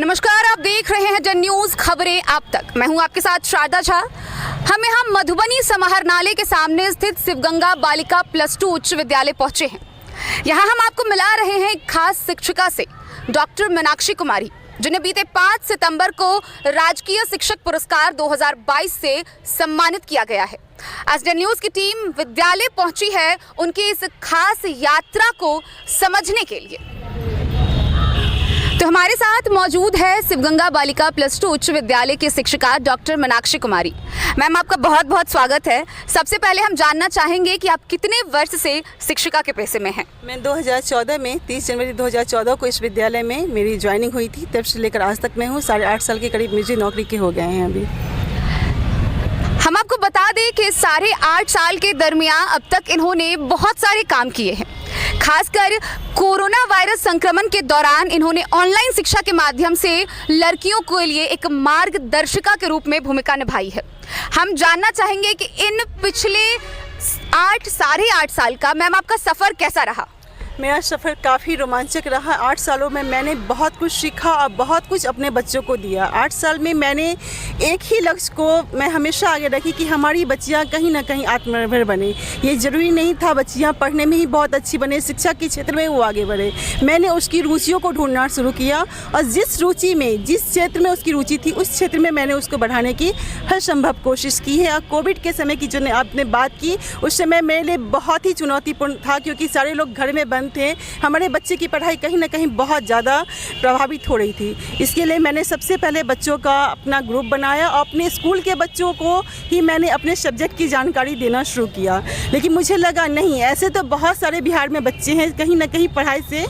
नमस्कार, आप देख रहे हैं जन न्यूज खबरें आप तक। मैं हूं आपके साथ शारदा झा। हम यहाँ मधुबनी समाहरणालय के सामने स्थित शिवगंगा बालिका +2 उच्च विद्यालय पहुंचे हैं। यहाँ हम आपको मिला रहे हैं एक खास शिक्षिका से, डॉक्टर मीनाक्षी कुमारी, जिन्हें बीते 5 सितंबर को राजकीय शिक्षक पुरस्कार 2022 से सम्मानित किया गया है। आज जन न्यूज की टीम विद्यालय पहुंची है उनकी इस खास यात्रा को समझने के लिए। तो हमारे साथ मौजूद है शिवगंगा बालिका +2 उच्च विद्यालय की शिक्षिका डॉक्टर मीनाक्षी कुमारी। मैम, आपका बहुत बहुत स्वागत है। सबसे पहले हम जानना चाहेंगे कि आप कितने वर्ष से शिक्षिका के पेशे में हैं? मैं 2014 में 30 जनवरी 2014 को इस विद्यालय में मेरी ज्वाइनिंग हुई थी। तब से लेकर आज तक मैं हूँ। 8.5 साल के करीब मुझे नौकरी के हो गए हैं अभी। हम आपको बता दें कि 8.5 साल के दरमियान अब तक इन्होंने बहुत सारे काम किए हैं। खासकर कोरोना वायरस संक्रमण के दौरान इन्होंने ऑनलाइन शिक्षा के माध्यम से लड़कियों के लिए एक मार्गदर्शिका के रूप में भूमिका निभाई है। हम जानना चाहेंगे कि इन पिछले 8.5 साल का मैम आपका सफ़र कैसा रहा? मेरा सफ़र काफ़ी रोमांचक रहा। 8 सालों में मैंने बहुत कुछ सीखा और बहुत कुछ अपने बच्चों को दिया। 8 साल में मैंने एक ही लक्ष्य को मैं हमेशा आगे रखी कि हमारी बच्चियां कहीं ना कहीं आत्मनिर्भर बने। ये ज़रूरी नहीं था बच्चियां पढ़ने में ही बहुत अच्छी बने, शिक्षा के क्षेत्र में वो आगे बढ़े। मैंने उसकी रुचियों को ढूंढना शुरू किया और जिस रुचि में, जिस क्षेत्र में उसकी रुचि थी, उस क्षेत्र में मैंने उसको बढ़ाने की हर संभव कोशिश की है। और कोविड के समय की जो आपने बात की, उस समय मेरे लिए बहुत ही चुनौतीपूर्ण था, क्योंकि सारे लोग घर में बंद थे। हमारे बच्चे की पढ़ाई कहीं ना कहीं बहुत ज़्यादा प्रभावित हो रही थी। इसके लिए मैंने सबसे पहले बच्चों का अपना ग्रुप बनाया और अपने स्कूल के बच्चों को ही मैंने अपने सब्जेक्ट की जानकारी देना शुरू किया। लेकिन मुझे लगा नहीं, ऐसे तो बहुत सारे बिहार में बच्चे हैं, कहीं ना कहीं पढ़ाई से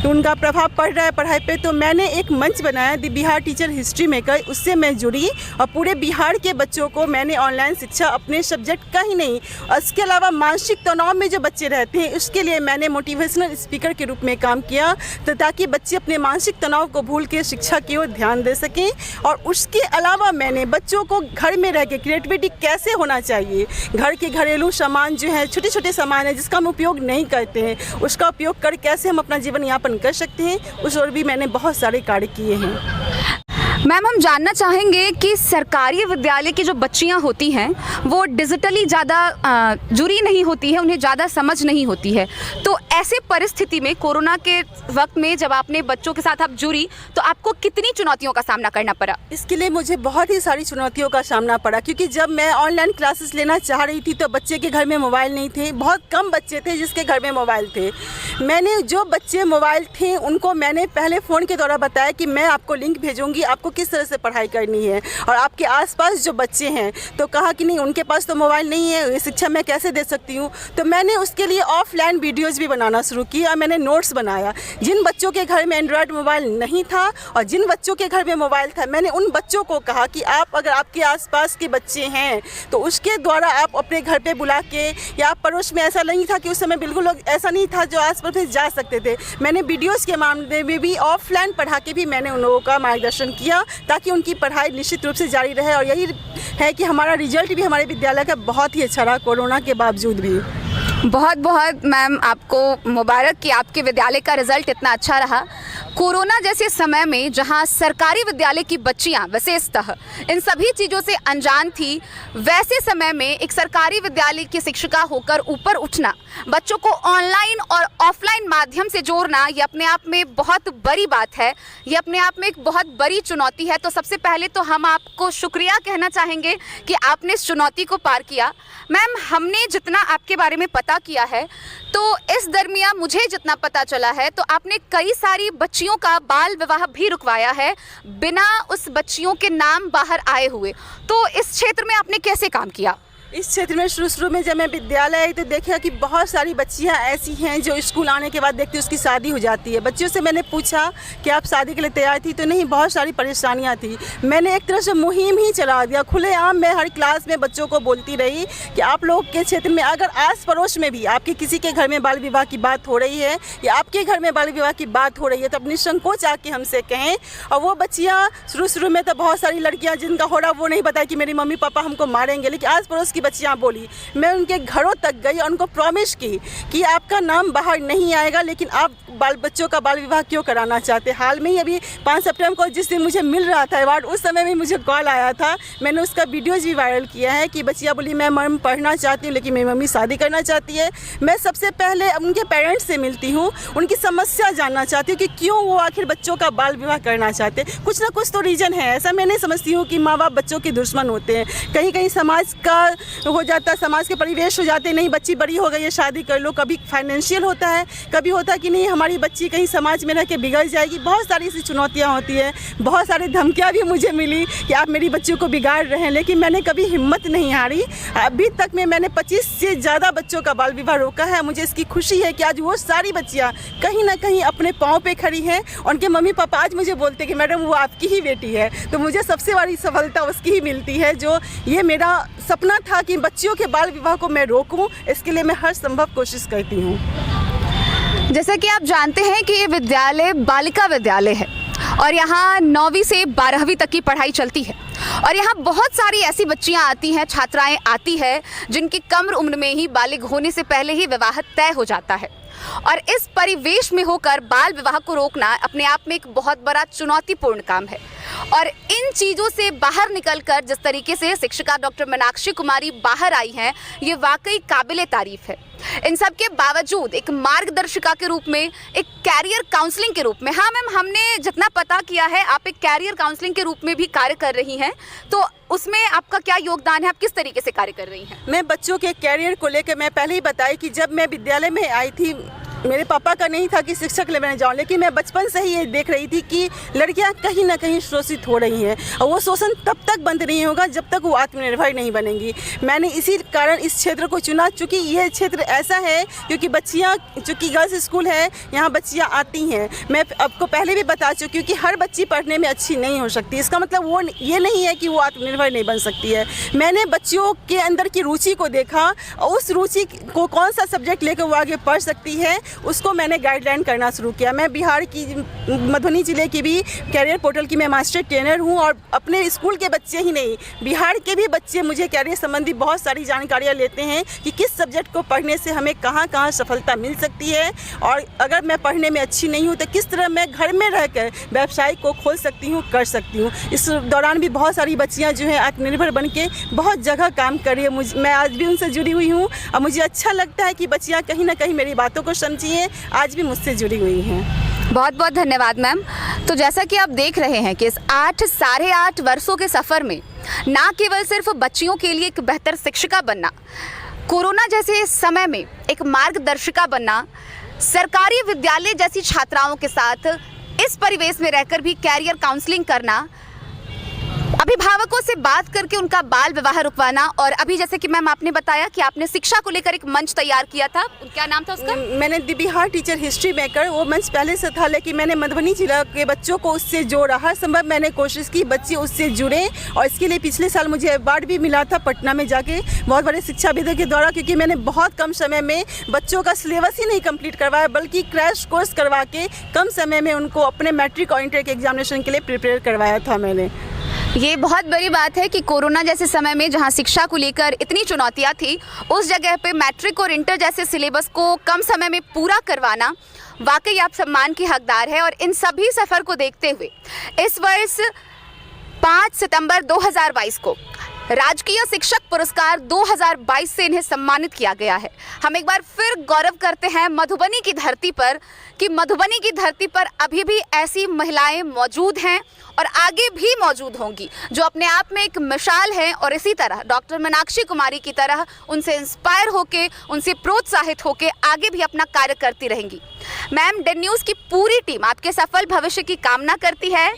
उनका प्रभाव पड़ रहा है पढ़ाई पे। तो मैंने एक मंच बनाया, the Bihar teacher history maker. उससे मैं जुड़ी और पूरे बिहार के बच्चों को मैंने ऑनलाइन शिक्षा अपने सब्जेक्ट का ही नहीं, उसके अलावा मानसिक तनाव में जो बच्चे रहते हैं, उसके लिए मैंने मोटिवेशनल स्पीकर के रूप में काम किया, तो ताकि बच्चे अपने मानसिक तनाव को भूल के शिक्षा की ओर ध्यान दे सकें। और उसके अलावा मैंने बच्चों को घर में रह के क्रिएटिविटी कैसे होना चाहिए, घर के घरेलू सामान जो है, छोटे छोटे सामान है जिसका हम उपयोग नहीं करते हैं, उसका उपयोग कर कैसे हम अपना जीवन यापन कर सकते हैं, उस और भी मैंने बहुत सारे कार्य किए हैं। मैम, हम जानना चाहेंगे कि सरकारी विद्यालय की जो बच्चियां होती हैं वो डिजिटली ज़्यादा जुड़ी नहीं होती है, उन्हें ज़्यादा समझ नहीं होती है। तो ऐसे परिस्थिति में कोरोना के वक्त में जब आपने बच्चों के साथ आप जुड़ी, तो आपको कितनी चुनौतियों का सामना करना पड़ा? इसके लिए मुझे बहुत ही सारी चुनौतियों का सामना पड़ा, क्योंकि जब मैं ऑनलाइन क्लासेस लेना चाह रही थी तो बच्चे के घर में मोबाइल नहीं थे। बहुत कम बच्चे थे जिसके घर में मोबाइल थे। मैंने जो बच्चे मोबाइल थे उनको मैंने पहले फ़ोन के द्वारा बताया कि मैं आपको लिंक भेजूँगी, आपको किस तरह से पढ़ाई करनी है। और आपके आसपास जो बच्चे हैं, तो कहा कि नहीं, उनके पास तो मोबाइल नहीं है, ये शिक्षा मैं कैसे दे सकती हूँ। तो मैंने उसके लिए ऑफलाइन वीडियोज़ भी बनाना शुरू किया। मैंने नोट्स बनाया। जिन बच्चों के घर में एंड्रॉयड मोबाइल नहीं था और जिन बच्चों के घर में मोबाइल था, मैंने उन बच्चों को कहा कि आप, अगर आपके आसपास के बच्चे हैं तो उसके द्वारा आप अपने घर पे बुला के, या पड़ोस में, ऐसा नहीं था कि उस समय बिल्कुल लोग ऐसा नहीं था जो आस पास जा सकते थे। मैंने वीडियोज़ के मामले में भी ऑफलाइन पढ़ा के भी मैंने उन लोगों का मार्गदर्शन किया, ताकि उनकी पढ़ाई निश्चित रूप से जारी रहे। और यही है कि हमारा रिजल्ट भी हमारे विद्यालय का बहुत ही अच्छा रहा, कोरोना के बावजूद भी। बहुत बहुत मैम आपको मुबारक कि आपके विद्यालय का रिजल्ट इतना अच्छा रहा। कोरोना जैसे समय में जहां सरकारी विद्यालय की बच्चियां विशेषतः इन सभी चीज़ों से अनजान थी, वैसे समय में एक सरकारी विद्यालय की शिक्षिका होकर ऊपर उठना, बच्चों को ऑनलाइन और ऑफलाइन माध्यम से जोड़ना, ये अपने आप में बहुत बड़ी बात है, ये अपने आप में एक बहुत बड़ी चुनौती है। तो सबसे पहले तो हम आपको शुक्रिया कहना चाहेंगे कि आपने इस चुनौती को पार किया। मैम, हमने जितना आपके बारे में पता किया है, तो इस दरमियान मुझे जितना पता चला है, तो आपने कई सारी बच्चियों का बाल विवाह भी रुकवाया है बिना उस बच्चियों के नाम बाहर आए हुए। तो इस क्षेत्र में आपने कैसे काम किया? इस क्षेत्र में शुरू में जब मैं विद्यालय आई तो देखा कि बहुत सारी बच्चियां ऐसी हैं जो स्कूल आने के बाद देखती उसकी शादी हो जाती है। बच्चियों से मैंने पूछा कि आप शादी के लिए तैयार थी, तो नहीं, बहुत सारी परेशानियां थी। मैंने एक तरह से मुहिम ही चला दिया, खुलेआम मैं हर क्लास में बच्चों को बोलती रही कि आप लोग के क्षेत्र में अगर आस पड़ोस में भी आपके किसी के घर में बाल विवाह की बात हो रही है या आपके घर में बाल विवाह की बात हो रही है, तो अपनी संकोच आके हमसे कहें। और वो बच्चियाँ शुरू में तो बहुत सारी लड़कियाँ जिनका हो रहा वो नहीं बताया कि मेरी मम्मी पापा हमको मारेंगे, लेकिन आस पड़ोस की बच्चियाँ बोली। मैं उनके घरों तक गई और उनको प्रॉमिस की कि आपका नाम बाहर नहीं आएगा, लेकिन आप बच्चों का बाल विवाह क्यों कराना चाहते। हाल में ही अभी 5 सितंबर को जिस दिन मुझे मिल रहा था अवार्ड, उस समय में मुझे कॉल आया था। मैंने उसका वीडियोज़ भी वायरल किया है कि बच्चियाँ बोली मैं मैम पढ़ना चाहती हूँ लेकिन मेरी मम्मी शादी करना चाहती है। मैं सबसे पहले उनके पेरेंट्स से मिलती हूँ, उनकी समस्या जानना चाहती हूँ कि क्यों वो आखिर बच्चों का बाल विवाह करना चाहते। कुछ ना कुछ तो रीज़न है। ऐसा मैं नहीं समझती हूँ कि माँ बाप बच्चों के दुश्मन होते हैं। कहीं कहीं समाज का हो जाता, समाज के परिवेश हो जाते, नहीं बच्ची बड़ी हो गई है शादी कर लो। कभी फाइनेंशियल होता है, कभी होता है कि नहीं हमारी बच्ची कहीं समाज में रह के बिगड़ जाएगी। बहुत सारी ऐसी चुनौतियाँ होती है। बहुत सारी धमकियाँ भी मुझे मिली कि आप मेरी बच्ची को बिगाड़ रहे हैं, लेकिन मैंने कभी हिम्मत नहीं हारी। अभी तक में मैंने 25 से ज़्यादा बच्चों का बाल विवाह रोका है। मुझे इसकी खुशी है कि आज वो सारी बच्चियाँ कहीं ना कहीं अपने पाँव पे खड़ी हैं। उनके मम्मी पापा आज मुझे बोलते कि मैडम वो आपकी ही बेटी है। तो मुझे सबसे बड़ी सफलता उसकी ही मिलती है। जो ये मेरा सपना था कि बच्चियों के बाल विवाह को मैं रोकूं, इसके लिए मैं हर संभव कोशिश करती हूँ। जैसा कि आप जानते हैं कि ये विद्यालय बालिका विद्यालय है और यहाँ 9वीं से 12वीं तक की पढ़ाई चलती है और यहाँ बहुत सारी ऐसी बच्चियाँ आती हैं, छात्राएं आती हैं जिनकी कम उम्र में ही बालिग होने से पहले ही विवाह तय हो जाता है। और इस परिवेश में होकर बाल विवाह को रोकना अपने आप में एक बहुत बड़ा चुनौतीपूर्ण काम है। और इन चीज़ों से बाहर निकलकर जिस तरीके से शिक्षिका डॉक्टर मीनाक्षी कुमारी बाहर आई हैं, ये वाकई काबिले तारीफ है। इन सब के बावजूद एक मार्गदर्शिका के रूप में, एक कैरियर काउंसलिंग के रूप में, हाँ मैम हमने जितना पता किया है आप एक कैरियर काउंसलिंग के रूप में भी कार्य कर रही हैं, तो उसमें आपका क्या योगदान है, आप किस तरीके से कार्य कर रही हैं? मैं बच्चों के कैरियर को लेकर मैं पहले ही बताई कि जब मैं विद्यालय में आई थी, मेरे पापा का नहीं था कि शिक्षक ले मैं जाऊँ, लेकिन मैं बचपन से ही ये देख रही थी कि लड़कियां कहीं ना कहीं शोषित हो रही हैं और वो शोषण तब तक बंद नहीं होगा जब तक वो आत्मनिर्भर नहीं बनेंगी। मैंने इसी कारण इस क्षेत्र को चुना, चूँकि यह क्षेत्र ऐसा है क्योंकि बच्चियाँ, चूँकि गर्ल्स स्कूल है, यहाँ बच्चियाँ आती हैं। मैं आपको पहले भी बता चुकी हूँ कि हर बच्ची पढ़ने में अच्छी नहीं हो सकती। इसका मतलब वो ये नहीं है कि वो आत्मनिर्भर नहीं बन सकती है। मैंने बच्चियों के अंदर की रुचि को देखा और उस रुचि को कौन सा सब्जेक्ट लेकर वो आगे पढ़ सकती है उसको मैंने गाइडलाइन करना शुरू किया। मैं बिहार की, मधुबनी ज़िले की भी कैरियर पोर्टल की मैं मास्टर ट्रेनर हूँ और अपने स्कूल के बच्चे ही नहीं, बिहार के भी बच्चे मुझे कैरियर संबंधी बहुत सारी जानकारियाँ लेते हैं कि किस सब्जेक्ट को पढ़ने से हमें कहाँ कहाँ सफलता मिल सकती है और अगर मैं पढ़ने में अच्छी नहीं हूँ तो किस तरह मैं घर में रहकर व्यवसाय को खोल सकती हूँ, कर सकती हूँ। इस दौरान भी बहुत सारी बच्चियाँ जो हैं आत्मनिर्भर बन के बहुत जगह काम कर रही है। मैं आज भी उनसे जुड़ी हुई हूँ और मुझे अच्छा लगता है कि बच्चियाँ कहीं ना कहीं मेरी बातों को समझिए, आज भी मुझसे जुड़ी हुई हैं। बहुत बहुत धन्यवाद मैम। तो जैसा कि आप देख रहे हैं कि इस 8 वर्षों के सफ़र में ना केवल सिर्फ बच्चियों के लिए एक बेहतर शिक्षिका बनना, कोरोना जैसे समय में एक मार्गदर्शिका बनना, सरकारी विद्यालय जैसी छात्राओं के साथ इस परिवेश में रहकर भी कैरियर काउंसलिंग करना, अभिभावकों से बात करके उनका बाल विवाह रुकवाना, और अभी जैसे कि मैम आपने बताया कि आपने शिक्षा को लेकर एक मंच तैयार किया था, क्या नाम था उसका? मैंने the Bihar teacher history maker, वो मंच पहले से था लेकिन मैंने मधुबनी जिला के बच्चों को उससे जोड़ा। हर संभव मैंने कोशिश की बच्चे उससे जुड़े और इसके लिए पिछले साल मुझे अवार्ड भी मिला था पटना में जाके बहुत बड़े शिक्षाविदों के द्वारा, क्योंकि मैंने बहुत कम समय में बच्चों का सिलेबस ही नहीं कंप्लीट करवाया बल्कि क्रैश कोर्स करवा के कम समय में उनको अपने मैट्रिक और इंटर के एग्जामिनेशन के लिए प्रिपेयर करवाया था मैंने। ये बहुत बड़ी बात है कि कोरोना जैसे समय में जहां शिक्षा को लेकर इतनी चुनौतियां थी, उस जगह पे मैट्रिक और इंटर जैसे सिलेबस को कम समय में पूरा करवाना वाकई आप सम्मान की हकदार है। और इन सभी सफ़र को देखते हुए इस वर्ष 5 सितंबर 2022 को राजकीय शिक्षक पुरस्कार 2022 से इन्हें सम्मानित किया गया है। हम एक बार फिर गौरव करते हैं मधुबनी की धरती पर कि मधुबनी की धरती पर अभी भी ऐसी महिलाएं मौजूद हैं और आगे भी मौजूद होंगी जो अपने आप में एक मिसाल है, और इसी तरह डॉक्टर मीनाक्षी कुमारी की तरह उनसे इंस्पायर होके, उनसे प्रोत्साहित होके आगे भी अपना कार्य करती रहेंगी। मैम, डेन न्यूज़ की पूरी टीम आपके सफल भविष्य की कामना करती है,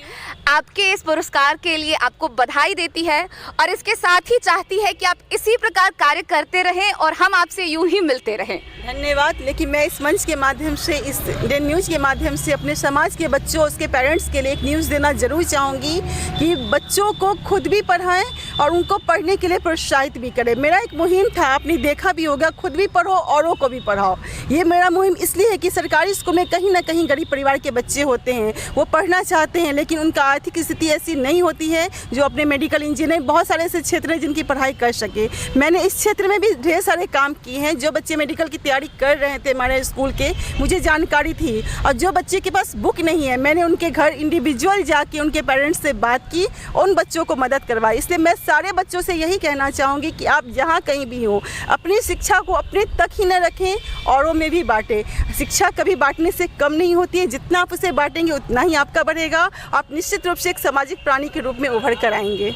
आपके इस पुरस्कार के लिए आपको बधाई देती है और इसके साथ ही चाहती है कि आप इसी प्रकार कार्य करते रहें और हम आपसे यूं ही मिलते रहें। धन्यवाद। लेकिन मैं इस मंच के माध्यम से, इस डेन न्यूज़ के माध्यम से अपने समाज के बच्चों, उसके पेरेंट्स के लिए एक न्यूज़ देना जरूर चाहूँगी कि बच्चों को खुद भी पढ़ाएं और उनको पढ़ने के लिए प्रोत्साहित भी करें। मेरा एक मुहिम था, आपने देखा भी होगा, खुद भी पढ़ो औरों को भी पढ़ाओ। ये मेरा मुहिम इसलिए है कि सरकारी स्कूल में कहीं ना कहीं गरीब परिवार के बच्चे होते हैं, वो पढ़ना चाहते हैं लेकिन उनका आर्थिक स्थिति ऐसी नहीं होती है जो अपने मेडिकल इंजीनियरिंग, बहुत सारे ऐसे क्षेत्र हैं जिनकी पढ़ाई कर सके। मैंने इस क्षेत्र में भी ढेर सारे काम किए हैं। जो बच्चे मेडिकल की तैयारी कर रहे थे हमारे स्कूल के, मुझे जानकारी थी, और जो बच्चे के पास बुक नहीं है, मैंने उनके घर इंडिविजुअल जाके उनके पेरेंट्स से बात की, उन बच्चों को मदद करवाई। इसलिए मैं सारे बच्चों से यही कहना चाहूँगी कि आप जहाँ कहीं भी हो, अपनी शिक्षा को अपने तक ही न रखें, औरों में भी बांटें। शिक्षा कभी बांटने से कम नहीं होती है, जितना आप उसे बांटेंगे उतना ही आपका बढ़ेगा। आप निश्चित रूप से एक सामाजिक प्राणी के रूप में उभर कर आएंगे।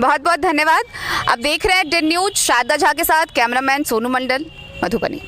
बहुत बहुत धन्यवाद। आप देख रहे हैं DIN न्यूज, शारदा झा के साथ कैमरामैन सोनू मंडल, मधुबनी।